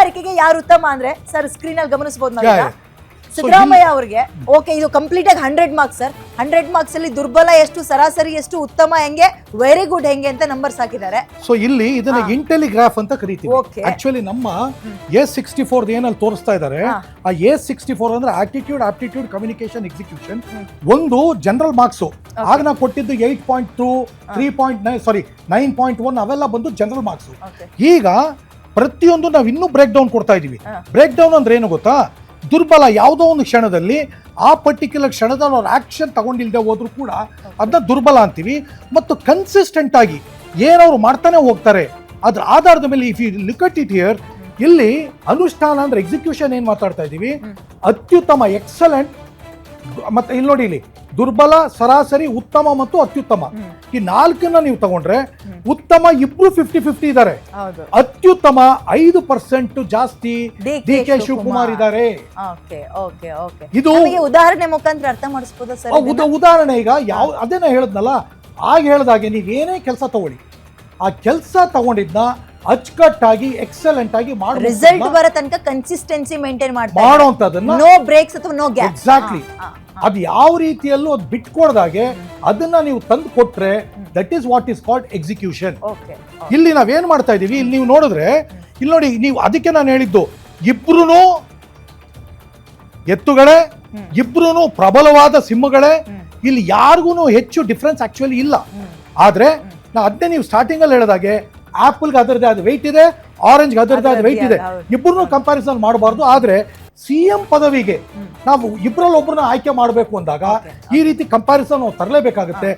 ಹೊಣೆಗಾರಿಕೆಗೆ ಯಾರು ಉತ್ತಮ ಅಂದ್ರೆ ಸರ್ ಸ್ಕ್ರೀನ್ ಅಲ್ಲಿ ಗಮನಿಸಬಹುದು ನಾವೀಗ ಸಿದ್ದರಾಮಯ್ಯ ಅವರಿಗೆ ಓಕೆ ಇದು ಕಂಪ್ಲೀಟ್ ಆಗಿ 100 ಮಾರ್ಕ್ಸ್ ಸರ್. 100 ಮಾರ್ಕ್ಸ್ ಅಲ್ಲಿ ದುರ್ಬಲ ಎಷ್ಟು, ಸರಾಸರಿ ಎಷ್ಟು, ಉತ್ತಮ ಹೆಂಗೆ, ವೆರಿ ಗುಡ್ ಹೆಂಗೆ ಅಂತ ನಂಬರ್ಸ್ ಹಾಕಿದ್ದಾರೆ. ಸೊ ಇಲ್ಲಿ ಇದನ್ನ ಇಂಟೆಲಿಗ್ರಾಫ್ ಅಂತ ಕರೀತೀವಿ. ಆಕ್ಚುಲಿ ನಮ್ಮ A64 ಏನಲ್ಲಿ ತೋರಿಸ್ತಾ ಇದ್ದಾರೆ, ಆ A64 ಅಂದ್ರೆ ಆಟಿಟ್ಯೂಡ್, ಆಪ್ಟಿಟ್ಯೂಡ್, ಕಮ್ಯುನಿಕೇಶನ್, ಎಕ್ಸಿಕ್ಯೂಷನ್. ಒಂದು ಜನರಲ್ ಮಾರ್ಕ್ಸ್ ಆಗ ನಾವು ಕೊಟ್ಟಿದ್ದು 8.2, 3.9 ಸಾರಿ 9.1 ಅವೆಲ್ಲ ಬಂದು ಜನರಲ್ ಮಾರ್ಕ್ಸ್. ಈಗ ಪ್ರತಿಯೊಂದು ನಾವು ಇನ್ನೂ ಬ್ರೇಕ್ ಡೌನ್ ಕೊಡ್ತಾ ಇದೀವಿ. ಬ್ರೇಕ್ ಡೌನ್ ಅಂದ್ರೆ ಏನು ಗೊತ್ತಾ, ದುರ್ಬಲ ಯಾವುದೋ ಒಂದು ಕ್ಷಣದಲ್ಲಿ ಆ ಪರ್ಟಿಕ್ಯುಲರ್ ಕ್ಷಣದಲ್ಲಿ ಅವ್ರು ಆಕ್ಷನ್ ತಗೊಂಡಿಲ್ದೆ ಹೋದ್ರು ಕೂಡ ಅದನ್ನ ದುರ್ಬಲ ಅಂತೀವಿ. ಮತ್ತು ಕನ್ಸಿಸ್ಟೆಂಟ್ ಆಗಿ ಏನವ್ರು ಮಾಡ್ತಾನೆ ಹೋಗ್ತಾರೆ ಅದ್ರ ಆಧಾರದ ಮೇಲೆ if you look at it here, ಇಲ್ಲಿ ಅನುಷ್ಠಾನ ಅಂದ್ರೆ ಎಕ್ಸಿಕ್ಯೂಷನ್ ಏನ್ ಮಾತಾಡ್ತಾ ಇದೀವಿ, ಅತ್ಯುತ್ತಮ ಎಕ್ಸಲೆಂಟ್, ಮತ್ತೆ ಇಲ್ಲಿ ನೋಡಿ ಇಲ್ಲಿ ದುರ್ಬಲ, ಸರಾಸರಿ, ಉತ್ತಮ ಮತ್ತು ಅತ್ಯುತ್ತಮ, ಈ ನಾಲ್ಕನ್ನ ನೀವು ತಗೊಂಡ್ರೆ ಉತ್ತಮ ಇಬ್ರು 50-50 ಇದ್ದಾರೆ. ಅತ್ಯುತ್ತಮ 5% ಜಾಸ್ತಿ DK ಶಿವಕುಮಾರ್ ಇದ್ದಾರೆ. ಇದು ಉದಾಹರಣೆ ಮುಖಾಂತರ ಅರ್ಥ ಮಾಡಿಸಬಹುದು ಸರ್. ಉದಾಹರಣೆ ಈಗ ಯಾವ ಅದೇನ ಹೇಳದ್ನಲ್ಲ, ಆಗ ಹೇಳ್ದಾಗೆ ನೀವ್ ಏನೇ ಕೆಲಸ ತಗೊಳ್ಳಿ, ಆ ಕೆಲಸ ತಗೊಂಡಿದ್ನ ಅಚ್ಚುಕಟ್ಟಾಗಿ ಎಕ್ಸಲೆಂಟ್ ಆಗಿ ಮಾಡಿ ರಿಸಲ್ಟ್ ಬರೋ ತನಕ ಕನ್ಸಿಸ್ಟೆನ್ಸಿ ಮೇಂಟೈನ್ ಮಾಡೋಂಥದ್ದನ್ನ, ನೋ ಬ್ರೇಕ್ಸ್ ಅಥವಾ ನೋ ಗ್ಯಾಪ್. ಎಕ್ಸಾಕ್ಟ್ಲಿ ಅದು ಯಾವ ರೀತಿಯಲ್ಲೂ ಅದು ಬಿಟ್ಕೊಡ್ದಾಗೆ ಅದನ್ನ ನೀವು ತಂದು ಕೊಟ್ರೆ that is what is called execution. ಇಲ್ಲಿ ನಾವೇನ್ ಮಾಡ್ತಾ ಇದೀವಿ, ಇಲ್ಲಿ ನೀವು ನೋಡಿದ್ರೆ ಇಲ್ಲಿ ನೋಡಿ, ನೀವು ಅದಕ್ಕೆ ನಾನು ಹೇಳಿದ್ದು ಇಬ್ರು ಎತ್ತುಗಳೇ, ಇಬ್ರು ಪ್ರಬಲವಾದ ಸಿಂಹಗಳೇ, ಇಲ್ಲಿ ಯಾರಿಗೂ ಹೆಚ್ಚು ಡಿಫ್ರೆನ್ಸ್ ಆಕ್ಚುಲಿ ಇಲ್ಲ. ಆದ್ರೆ ನಾ ಅದನ್ನೇ ನೀವು ಸ್ಟಾರ್ಟಿಂಗ್ ಅಲ್ಲಿ ಹೇಳಿದಾಗೆ ಆಪಲ್ಗೆ ಅದರದೇ ಆದ ವೆಯ್ಟ್ ಇದೆ, ಆರೆಂಜ್ಗೆ ಅದರದೇ ಆದ ವೆಯ್ಟ್ ಇದೆ, ಇಬ್ಬರನ್ನು ಕಂಪ್ಯಾರಿಸನ್ ಮಾಡಬಾರ್ದು. ಆದ್ರೆ CM ಪದವಿಗೆ ನಾವು ಇಬ್ಬರಲ್ಲಿ ಒಬ್ಬರನ್ನ ಆಯ್ಕೆ ಮಾಡಬೇಕು ಅಂದಾಗ ಈ ರೀತಿ ಕಂಪ್ಯಾರಿಸನ್ ನಾವು ತರಲೇಬೇಕಾಗುತ್ತೆ.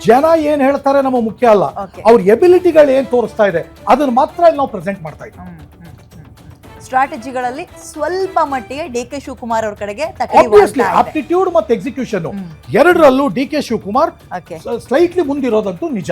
ಜನ ಏನ್ ಹೇಳ್ತಾರೆ ನಮ್ಮ ಮುಖ್ಯ ಅಲ್ಲ, ಅವ್ರ ಎಬಿಲಿಟಿಗಳು ಏನ್ ತೋರಿಸ್ತಾ ಇದೆ ಅದನ್ನ ಮಾತ್ರ ಇಲ್ಲಿ ನಾವು ಪ್ರೆಸೆಂಟ್ ಮಾಡ್ತಾ ಇದ್ದೀವಿ. ಸ್ಟ್ರಾಟಜಿಗಳಲ್ಲಿ ಸ್ವಲ್ಪ ಮಟ್ಟಿಗೆ DK ಶಿವಕುಮಾರ್ ಅವ್ರ ಕಡೆಗೆ ಆಪ್ಟಿಟ್ಯೂಡ್ ಮತ್ತು ಎಕ್ಸಿಕ್ಯೂಷನ್ ಎರಡರಲ್ಲೂ DK ಶಿವಕುಮಾರ್ ಸ್ಲೈಟ್ಲಿ ಮುಂದಿರೋದಂತೂ ನಿಜ.